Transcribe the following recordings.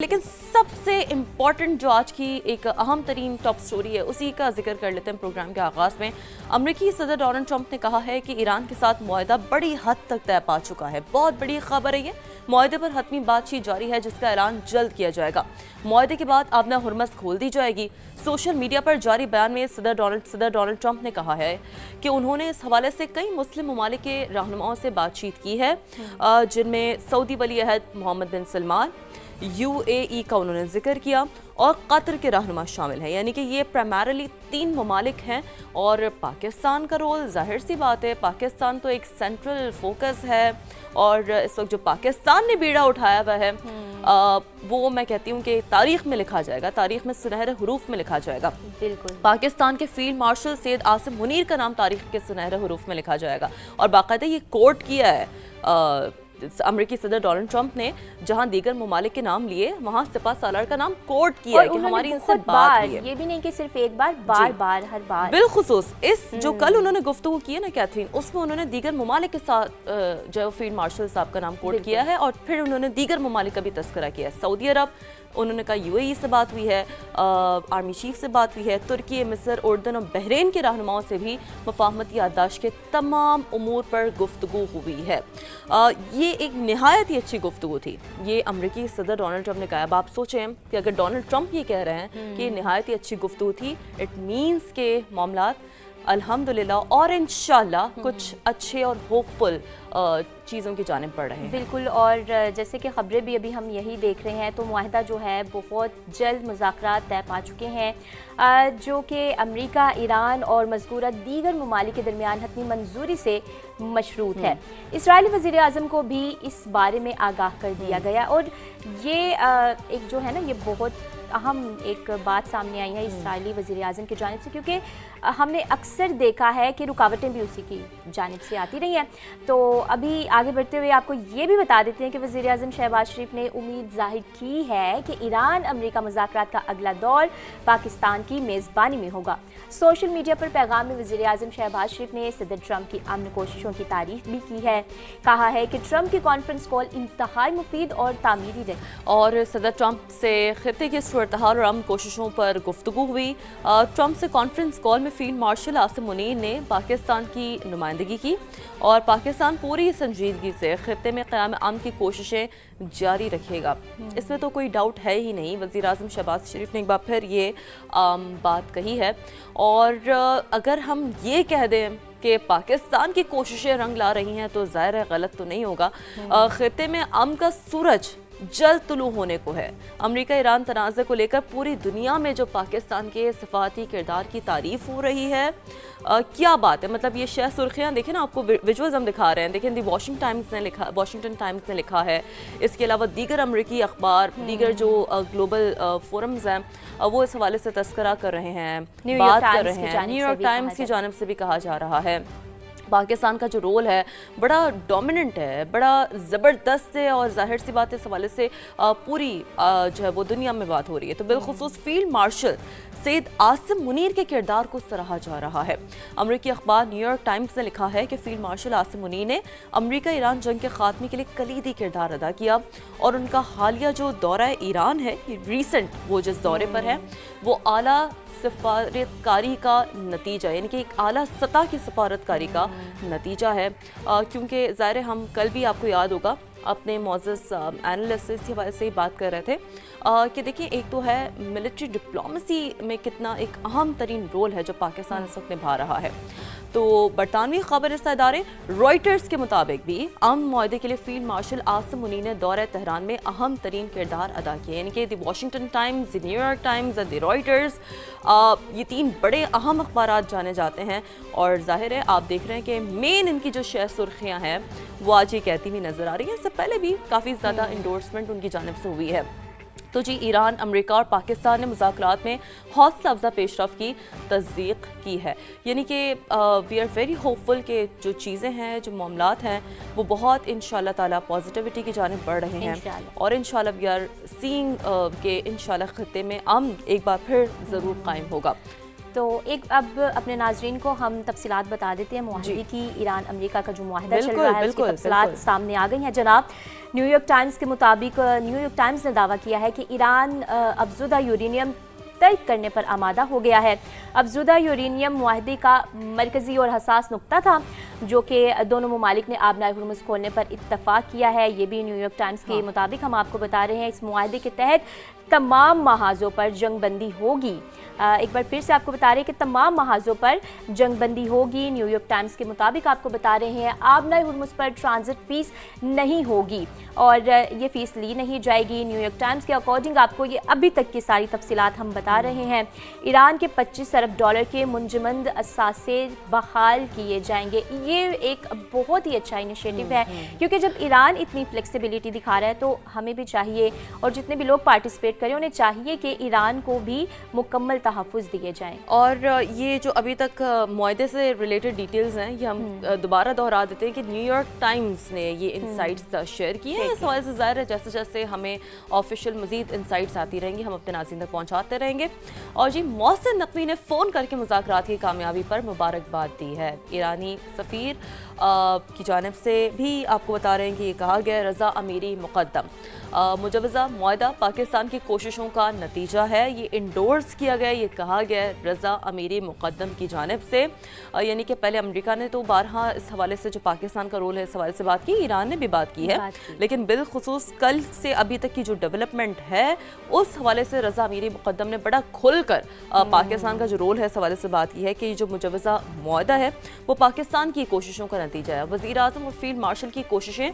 लेकिन सबसे इम्पॉर्टेंट जो आज की एक अहम तरीन टॉप स्टोरी है उसी का जिक्र कर लेते हैं प्रोग्राम के आगाज़ में। अमेरिकी सदर डोनाल्ड ट्रंप ने कहा है कि ईरान के साथ मुआहदा बड़ी हद तक तय पा चुका है। बहुत बड़ी खबर है ये। मुआहदे पर हतमी बातचीत जारी है जिसका ऐलान जल्द किया जाएगा। मुआहदे के बाद आबना हुरमस खोल दी जाएगी। सोशल मीडिया पर जारी बयान में सदर डोनाल्ड ट्रंप ने कहा है कि उन्होंने इस हवाले से कई मुस्लिम ममालिक के रहनुमाओं से बातचीत की है, जिनमें सऊदी वली अहद मोहम्मद बिन सलमान, UAE का उन्होंने जिक्र किया और कतर के रहनुमा शामिल हैं। यानी कि ये प्राइमरली 3 ममालिक हैं और पाकिस्तान का रोल जाहिर सी बात है, पाकिस्तान तो एक सेंट्रल फोकस है और इस वक्त जो पाकिस्तान ने बीड़ा उठाया हुआ है वो मैं कहती हूँ कि तारीख में लिखा जाएगा, तारीख में सुनहरे हरूफ में लिखा जाएगा। बिल्कुल पाकिस्तान के फील्ड मार्शल सैयद आसिम मुनीर का नाम तारीख के सुनहरे हरूफ में लिखा जाएगा और बाकायदा ये कोट किया है अमेरिकी सदर डोनाल्ड ट्रंप ने, जहां दीगर ममालिक के नाम लिए वहां सिपा सालार का नाम कोट किया है कि हमारी इनसे बात हुई है। ये भी नहीं कि सिर्फ एक बार, बार हर बार बिलखुसूस इस जो कल उन्होंने गुफ्तगू की है ना कैथरीन, उसमें उन्होंने दीगर ममालिक के साथ जो फील्ड मार्शल साहब का नाम कोट किया है और फिर उन्होंने दीगर ममालिक का भी तस्करा किया है। सऊदी अरब, उन्होंने कहा UAE से बात हुई है, आर्मी चीफ से बात हुई है, तुर्की, मिस्र, उर्दन और बहरीन के रहनुमाओं से भी मुफाहमती याददाश्त के तमाम उमूर पर गुफ्तगू हुई है। ये एक निहायत ही अच्छी गुफ्तगू थी। ये अमेरिकी सदर डोनाल्ड ट्रंप ने कहा। अब आप सोचें कि अगर डोनाल्ड ट्रंप ये कह रहे हैं कि निहायत ही अच्छी गुफ्तगू थी, इट मीन्स के मामलात अल्हम्दुलिल्लाह और इंशाल्लाह कुछ अच्छे और होपफुल चीज़ों की जानिब बढ़ रहे हैं। बिल्कुल, और जैसे कि ख़बरें भी अभी हम यही देख रहे हैं तो मुआहदा जो है बहुत जल्द मुज़ाकरात तय पा चुके हैं, जो कि अमेरिका, ईरान और मज़कूरा दीगर ममालिक के दरमियान हतमी मंजूरी से मशरूत है। इसराइली वज़ीर आज़म को भी इस बारे में आगाह कर दिया गया और ये एक जो है ना, ये बहुत अहम एक बात सामने आई है इसराइली वज़ीर आज़म की जानिब से, क्योंकि हमने अक्सर देखा है कि रुकावटें भी उसी की जानिब से आती रही हैं। तो अभी आगे बढ़ते हुए आपको ये भी बता देते हैं कि वज़ीर आज़म शहबाज शरीफ ने उम्मीद जाहिर की है कि ईरान अमेरिका मुज़ाकरात का अगला दौर पाकिस्तान की मेज़बानी में होगा। सोशल मीडिया पर पैगाम में वज़ीर आज़म शहबाज शरीफ ने सदर ट्रंप की अमन कोशिशों की तारीफ भी की है। कहा है कि ट्रंप की कॉन्फ्रेंस कॉल इंतहाई मुफीद और तामीरी रही और सदर ट्रंप से खित्ते की सूरत-ए-हाल और अमन कोशिशों पर गुफ्तगू हुई। ट्रंप से कॉन्फ्रेंस कॉल में फील्ड मार्शल आसिम मुनीर ने पाकिस्तान की नुमाइंदगी की और पाकिस्तान पूरी संजीदगी से खित्ते में क़याम अमन की कोशिशें जारी रखेगा, इसमें तो कोई डाउट है ही नहीं। वज़ीर आज़म शहबाज शरीफ ने एक बार फिर ये बात कही है और अगर हम ये कह दें कि पाकिस्तान की कोशिशें रंग ला रही हैं तो ज़ाहिर है गलत तो नहीं होगा। खित्ते में अमन का सूरज जल्द तुलू होने को है। अमेरिका ईरान तनाज़े को लेकर पूरी दुनिया में जो पाकिस्तान के सफारती किरदार की तारीफ हो रही है, क्या बात है। मतलब ये शह सुर्खियाँ देखें ना, आपको विजुअल्स हम दिखा रहे हैं, देखें दी वाशिंगटन टाइम्स ने लिखा है। इसके अलावा दीगर अमेरिकी अखबार, दीगर जो ग्लोबल फोरम्स हैं वो इस हवाले से तस्करा कर रहे हैं, बात कर रहे हैं। न्यूयॉर्क टाइम्स की जानिब से भी कहा जा रहा है पाकिस्तान का जो रोल है बड़ा डोमिनेंट है, बड़ा ज़बरदस्त है और जाहिर सी बात है इस हवाले से पूरी जो है वो दुनिया में बात हो रही है। तो बिलखुसूस फील्ड मार्शल सैयद आसिम मुनीर के किरदार को सराहा जा रहा है। अमेरिकी अखबार न्यूयॉर्क टाइम्स ने लिखा है कि फील्ड मार्शल आसिम मुनीर ने अमेरिका ईरान जंग के खात्मे के लिए कलीदी किरदार अदा किया और उनका हालिया जो दौरा ईरान है, रीसेंट वो जिस दौरे पर है, वो आला सफारतकारी का नतीजा, यानी कि एक आला सतह की सफारतकारी का नतीजा है। क्योंकि ज़ाहिर हम कल भी आपको याद होगा अपने मौजूद एनालिस्ट से इसी हवाले से ही बात कर रहे थे कि देखिए एक तो है मिलिट्री डिप्लोमेसी में कितना एक अहम तरीन रोल है जो पाकिस्तान इस वक्त निभा रहा है। तो बरतानवी खबर रसा इदारे रॉयटर्स के मुताबिक भी अमन मुआहदे के लिए फील्ड मार्शल आसिम मुनीर ने दौरे तेहरान में अहम तरीन किरदार अदा किए, यानी कि the Washington times, the New York times और द रॉयटर्स, ये 3 बड़े अहम अखबार जाने जाते हैं और जाहिर है आप देख रहे हैं कि मेन इनकी जो शह सुर्खियाँ हैं वो आज ये कहती हुई नज़र आ रही हैं। इससे पहले भी काफ़ी ज़्यादा इंडोर्समेंट उनकी जानिब से हुई है। तो जी ईरान, अमेरिका और पाकिस्तान ने मुज़ाकरात में हौसला अफजा पेशरफ की तस्दीक की है, यानी कि वी आर वेरी होपफुल कि जो चीज़ें हैं, जो मामलात हैं वो बहुत इंशाल्लाह ताला पॉजिटिविटी की जानिब बढ़ रहे हैं और इंशाल्लाह वी आर सीइंग के इंशाल्लाह खित्ते में अमन एक बार फिर ज़रूर कायम होगा। تو ایک اب اپنے ناظرین کو ہم تفصیلات بتا دیتے ہیں معاہدے کی. ایران امریکہ کا جو معاہدہ چل رہا ہے اس کی تفصیلات سامنے آ گئی ہیں جناب. نیو یارک ٹائمز کے مطابق نیو یارک ٹائمز نے دعویٰ کیا ہے کہ ایران افزودہ یورینیم ترک کرنے پر آمادہ ہو گیا ہے. افزودہ یورینیم معاہدے کا مرکزی اور حساس نقطہ تھا جو کہ دونوں ممالک نے آبنائے ہرمز کھولنے پر اتفاق کیا ہے. یہ بھی نیو یارک ٹائمز کے مطابق ہم آپ کو بتا رہے ہیں اس معاہدے کے تحت تمام محاذوں پر جنگ بندی ہوگی. ایک بار پھر سے آپ کو بتا رہے ہیں کہ تمام محاذوں پر جنگ بندی ہوگی. نیو یارک ٹائمز کے مطابق آپ کو بتا رہے ہیں آبنائے ہرمز پر ٹرانزٹ فیس نہیں ہوگی اور یہ فیس لی نہیں جائے گی. نیو یارک ٹائمز کے اکارڈنگ آپ کو یہ ابھی تک کی ساری تفصیلات ہم بتا رہے ہیں. ایران کے $25 ارب کے منجمد اثاثے بحال کیے جائیں گے. یہ ایک بہت ہی اچھا انیشیٹو ہے کیونکہ جب ایران اتنی فلیکسیبلٹی دکھا رہا ہے تو ہمیں بھی چاہیے اور جتنے بھی لوگ پارٹیسپیٹ کریں انہیں چاہیے کہ ایران کو بھی مکمل تحفظ دیے جائیں. اور یہ جو ابھی تک معاہدے سے ریلیٹڈ ڈیٹیلز ہیں یہ ہم دوبارہ دہرا دیتے ہیں کہ نیو یارک ٹائمز نے یہ انسائٹس شیئر کیے ہیں. اس حوالے سے ظاہر ہے جیسے جیسے ہمیں آفیشیل مزید انسائٹس آتی رہیں گی ہم اپنے ناظرین تک پہنچاتے رہیں گے. اور جی محسن نقوی نے فون کر کے مذاکرات کی کامیابی پر مبارکباد دی ہے. ایرانی سفیر کی جانب سے بھی آپ کو بتا رہے ہیں کہ یہ کہا گیا رضا امیری مقدم مجوزہ معاہدہ پاکستان کی کوششوں کا نتیجہ ہے. یہ انڈورس کیا گیا, یہ کہا گیا رضا امیری مقدم کی جانب سے. یعنی کہ پہلے امریکہ نے تو بارہا اس حوالے سے جو پاکستان کا رول ہے اس حوالے سے بات کی, ایران نے بھی بات کی ہے, لیکن بالخصوص کل سے ابھی تک کی جو ڈیولپمنٹ ہے اس حوالے سے رضا امیری مقدم نے بڑا کھل کر پاکستان کا جو رول ہے اس حوالے سے بات کی ہے کہ یہ جو مجوزہ معاہدہ ہے وہ پاکستان کی کوششوں کا نتیجہ ہے. وزیر اعظم اور فیلڈ مارشل کی کوششیں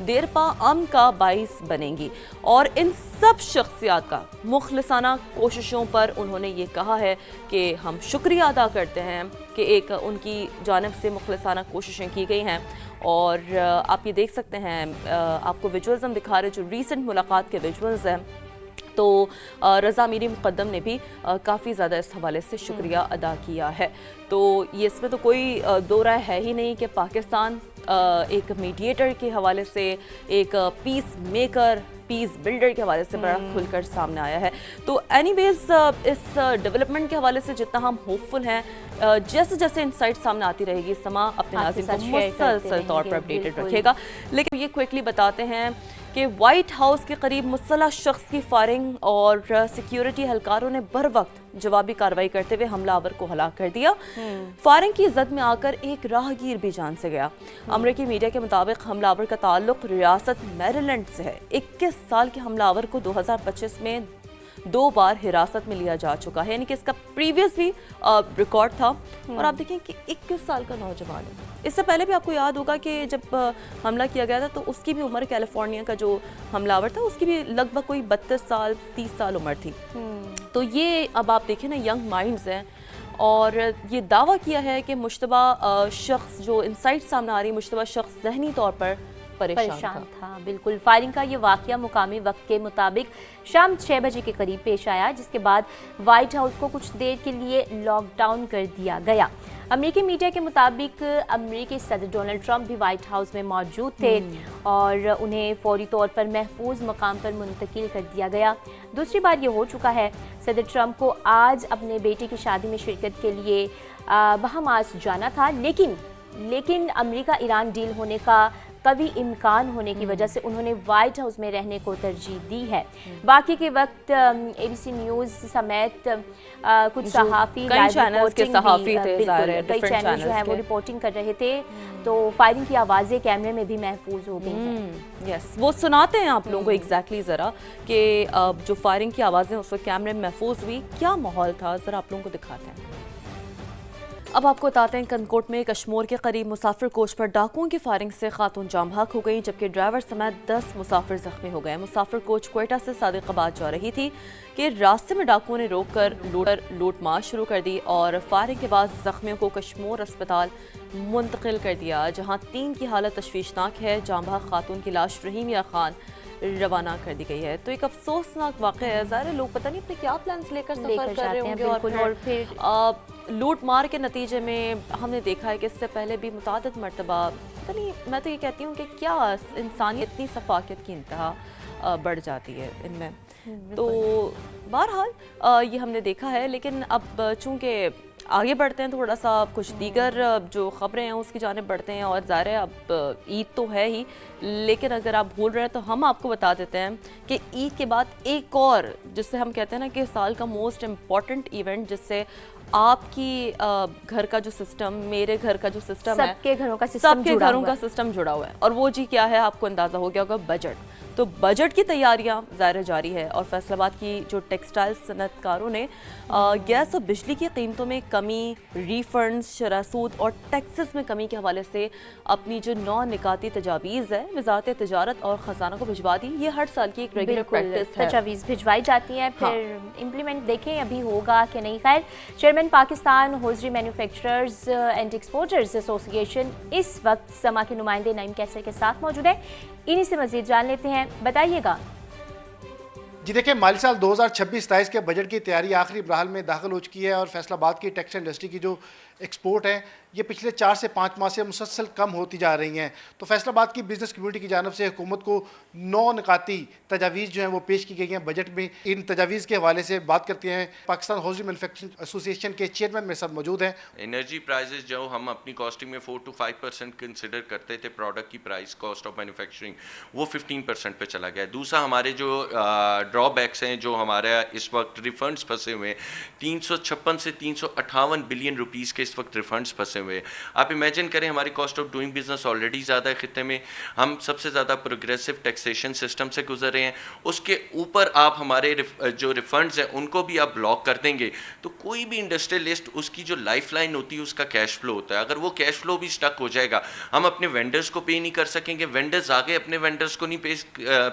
دیرپا امن کا باعث بنیں گی اور ان سب شخصیات کا مخلصانہ کوششوں پر انہوں نے یہ کہا ہے کہ ہم شکریہ ادا کرتے ہیں کہ ایک ان کی جانب سے مخلصانہ کوششیں کی گئی ہیں. اور آپ یہ دیکھ سکتے ہیں آپ کو ویجولز ہم دکھا رہے جو ریسنٹ ملاقات کے ویجولز ہیں تو رضا امیری مقدم نے بھی کافی زیادہ اس حوالے سے شکریہ ادا کیا ہے. تو یہ اس میں تو کوئی دو رائے ہے ہی نہیں کہ پاکستان ایک میڈیٹر کے حوالے سے ایک پیس میکر پیس بلڈر کے حوالے سے بڑا کھل کر سامنے آیا ہے. تو اینی ویز اس ڈیولپمنٹ کے حوالے سے جتنا ہم ہوپ فل ہیں جیسے جیسے انسائٹ سامنے آتی رہے گی سما اپنے ناظرین کو مسلسل طور پر اپڈیٹڈ رکھے گا. لیکن یہ کوئکلی بتاتے ہیں کہ وائٹ ہاؤس کے قریب مسلح شخص کی فائرنگ اور سیکیورٹی اہلکاروں نے بر وقت جوابی کارروائی کرتے ہوئے حملہ آور کو ہلاک کر دیا. فائرنگ کی زد میں آ کر ایک راہگیر بھی جان سے گیا. امریکی میڈیا کے مطابق حملہ آور کا تعلق ریاست میریلینڈ سے ہے. 21 سال کے حملہ آور کو 2025 میں 2 بار حراست میں لیا جا چکا ہے, یعنی کہ اس کا پریویس بھی ریکارڈ تھا. اور آپ دیکھیں کہ 21 سال کا نوجوان ہے. اس سے پہلے بھی آپ کو یاد ہوگا کہ جب حملہ کیا گیا تھا تو اس کی بھی عمر کیلیفورنیا کا جو حملہ آور تھا اس کی بھی لگ بھگ کوئی 32 سال 30 سال عمر تھی. تو یہ اب آپ دیکھیں نا ینگ مائنڈز ہیں اور یہ دعویٰ کیا ہے کہ مشتبہ شخص جو انسائٹ سامنے آ رہی مشتبہ شخص ذہنی طور پر پریشان تھا. بالکل. فائرنگ کا یہ واقعہ مقامی وقت کے مطابق شام 6 بجے کے قریب پیش آیا جس کے بعد وائٹ ہاؤس کو کچھ دیر کے لیے لاک ڈاؤن کر دیا گیا. امریکی میڈیا کے مطابق امریکی صدر ڈونلڈ ٹرمپ بھی وائٹ ہاؤس میں موجود تھے اور انہیں فوری طور پر محفوظ مقام پر منتقل کر دیا گیا. دوسری بار یہ ہو چکا ہے صدر ٹرمپ کو آج اپنے بیٹے کی شادی میں شرکت کے لیے بہاماس جانا تھا لیکن امریکہ ایران ڈیل ہونے کا قوی امکان ہونے کی وجہ سے انہوں نے وائٹ ہاؤس میں رہنے کو ترجیح دی ہے. باقی کے وقت ABC نیوز سمیت کچھ صحافی کئی چینلز کے صحافی تھے کئی چینل جو ہیں وہ رپورٹنگ کر رہے تھے تو فائرنگ کی آوازیں کیمرے میں بھی محفوظ ہو گئی ہیں. یس وہ سناتے ہیں آپ لوگوں کو ایگزیکٹلی ذرا کہ جو فائرنگ کی آوازیں اس وقت کیمرے میں محفوظ ہوئی کیا ماحول تھا ذرا آپ لوگوں کو دکھاتے ہیں. اب آپ کو بتاتے ہیں کنکوٹ میں کشمور کے قریب مسافر کوچ پر ڈاکوؤں کی فائرنگ سے خاتون جاں بحق ہو گئی جبکہ ڈرائیور سمیت 10 مسافر زخمی ہو گئے. مسافر کوچ کوئٹہ سے صادق آباد جا رہی تھی کہ راستے میں ڈاکوؤں نے روک کر لوٹ مار شروع کر دی اور فائرنگ کے بعد زخمیوں کو کشمور اسپتال منتقل کر دیا جہاں 3 کی حالت تشویشناک ہے. جاں بحق خاتون کی لاش رحیمیہ خان روانہ کر دی گئی ہے. تو ایک افسوسناک واقعہ ہے. ظاہر لوگ پتہ نہیں اپنے کیا پلانز لے کر سفر کر رہے ہوں گے اور پھر لوٹ مار کے نتیجے میں ہم نے دیکھا ہے کہ اس سے پہلے بھی متعدد مرتبہ پتہ نہیں میں تو یہ کہتی ہوں کہ کیا انسانیت اتنی ثقافت کی انتہا بڑھ جاتی ہے ان میں. تو بہرحال یہ ہم نے دیکھا ہے لیکن اب چونکہ आगे बढ़ते हैं थोड़ा सा, कुछ दीगर जो ख़बरें हैं उसकी जानिब बढ़ते हैं। और ज़ाहिर है अब ईद तो है ही, लेकिन अगर आप भूल रहे हैं तो हम आपको बता देते हैं कि ईद के बाद एक और, जिससे हम कहते हैं ना कि साल का मोस्ट इम्पॉर्टेंट इवेंट, जिससे आपकी घर का जो सिस्टम, मेरे घर का जो सिस्टम है, सबके घरों का सिस्टम सबके जुड़ा घरों हुआ का है। सिस्टम जुड़ा हुआ है। और वो जी क्या है, आपको अंदाज़ा हो गया होगा, बजट। तो बजट की तैयारियां ज़ाहिर जारी है। और फैसलाबाद की जो टेक्सटाइल सनतकारों ने गैस और बिजली की कीमतों में कमी, रिफंड्स, शरह सूद और टैक्सेस में कमी के हवाले से अपनी जो 9 निकाती तजावीज़ है वजारत तिजारत और ख़जाना को भिजवा दी। ये हर साल की एक रेगुलर प्रैक्टिस है। तजावीज़ भिजवाई जाती हैं, फिर इम्प्लीमेंट देखें अभी होगा कि नहीं। खैर, chairman Pakistan hosiery manufacturers and exporters association इस वक्त समा के नुमाइंदे नईम कैसर के साथ मौजूद है। इन्हीं से मजीद जान लेते हैं, बताइएगा। जी देखिए, माली साल 2026-27 के बजट की तैयारी आखिरी मरहल में दाखिल हो चुकी है और फैसलाबाद की टेक्सटाइल इंडस्ट्री की जो एक्सपोर्ट है ये पिछले 4 से 5 माह से मुसलसल कम होती जा रही हैं। तो फैसलाबाद की बिजनेस कम्युनिटी की जानिब से हुकूमत को 9 निकाती तजावीज़ जो हैं वो पेश की गई हैं बजट में। इन तजावीज़ के हवाले से बात करते हैं, पाकिस्तान होजरी मैन्युफैक्चरिंग एसोसिएशन के चेयरमैन मेरे साथ मौजूद हैं। एनर्जी प्राइसेस जो हम अपनी कॉस्टिंग में 4 to 5% कंसिडर करते थे प्रोडक्ट की प्राइस, कॉस्ट ऑफ मैन्युफैक्चरिंग, वो 15% पे चला गया। दूसरा, हमारे जो ड्रॉबैक्स हैं, जो हमारे इस वक्त रिफंड्स फंसे हुए हैं, 356 से 358 बिलियन रुपीज़ के इस वक्त रिफंड्स फंसे हुए हैं। आप इमेजिन करें, हमारी cost of doing business already ज़्यादा है खिते में, हम सबसे ज़्यादा प्रोग्रेसिव टैक्सेशन सिस्टम से गुजर रहे हैं, उसके ऊपर आप हमारे जो रिफंड्स हैं उनको भी आप ब्लॉक कर देंगे तो कोई भी इंडस्ट्रियलिस्ट, उसकी जो लाइफ लाइन होती है उसका कैश फ्लो होता है, अगर वो कैश फ्लो भी स्टक हो जाएगा, हम अपने वेंडर्स को पे नहीं कर सकेंगे, वेंडर्स आगे अपने वेंडर्स को नहीं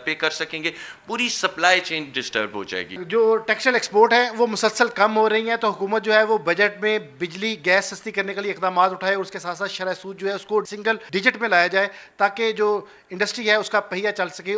पे कर सकेंगे, पूरी सप्लाई चेन डिस्टर्ब हो जाएगी। जो टेक्सटाइल एक्सपोर्ट है वो मुसलसल कम हो रही हैं, तो हुकूमत जो है वो बजट में बिजली गैस सस्ती करने के लिए इकदाम उठाए और उसके साथ साथ शरह सूद जो है उसको सिंगल डिजिट में लाया जाए ताकि जो इंडस्ट्री है उसका पहिया चल सके।